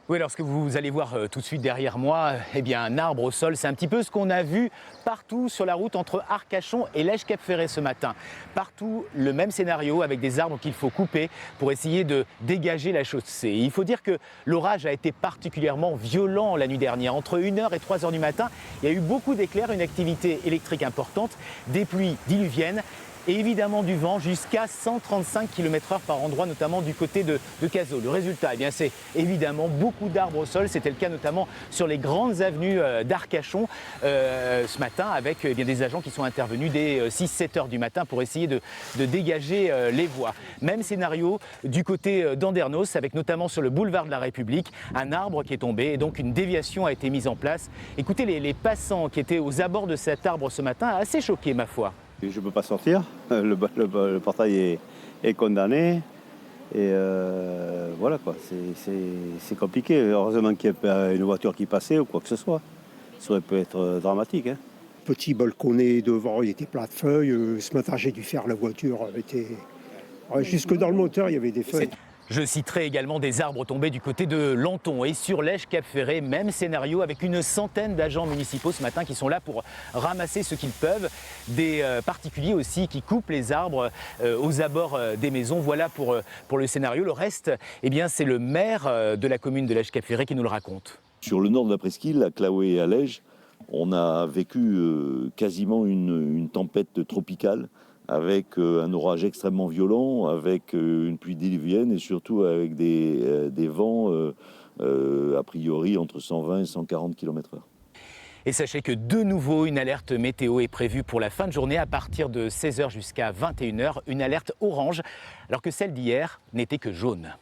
Oui, alors ce que vous allez voir tout de suite derrière moi, eh bien un arbre au sol, c'est un petit peu ce qu'on a vu partout sur la route entre Arcachon et Lège-Cap-Ferret ce matin. Partout, le même scénario avec des arbres qu'il faut couper pour essayer de dégager la chaussée. Et il faut dire que l'orage a été particulièrement violent la nuit dernière. Entre 1h et 3h du matin, il y a eu beaucoup d'éclairs, une activité électrique importante, des pluies diluviennes et évidemment du vent jusqu'à 135 km/h par endroit, notamment du côté de Cazaux. Le résultat, eh bien, c'est évidemment beaucoup d'arbres au sol. C'était le cas notamment sur les grandes avenues d'Arcachon ce matin avec eh bien, des agents qui sont intervenus dès 6-7 heures du matin pour essayer de dégager les voies. Même scénario du côté d'Andernos avec notamment sur le boulevard de la République un arbre qui est tombé et donc une déviation a été mise en place. Écoutez les passants qui étaient aux abords de cet arbre ce matin, assez choqués ma foi. Je ne peux pas sortir, le portail est condamné et voilà quoi, c'est compliqué. Heureusement qu'il n'y a pas une voiture qui passait ou quoi que ce soit, ça peut être dramatique. Hein. Petit balconnet devant, il était plat de feuilles. Ce matin, j'ai dû faire la voiture. Jusque dans le moteur, il y avait des feuilles. Je citerai également des arbres tombés du côté de Lanton et sur Lège-Cap-Ferret, même scénario avec une centaine d'agents municipaux ce matin qui sont là pour ramasser ce qu'ils peuvent. Des particuliers aussi qui coupent les arbres aux abords des maisons. Voilà pour le scénario. Le reste, eh bien, c'est le maire de la commune de Lège-Cap-Ferret qui nous le raconte. Sur le nord de la presqu'île, à Claouet et à Lège, on a vécu quasiment une tempête tropicale avec un orage extrêmement violent, avec une pluie diluvienne et surtout avec des vents a priori entre 120 et 140 km/h. Et sachez que de nouveau, une alerte météo est prévue pour la fin de journée à partir de 16h jusqu'à 21h, une alerte orange, alors que celle d'hier n'était que jaune.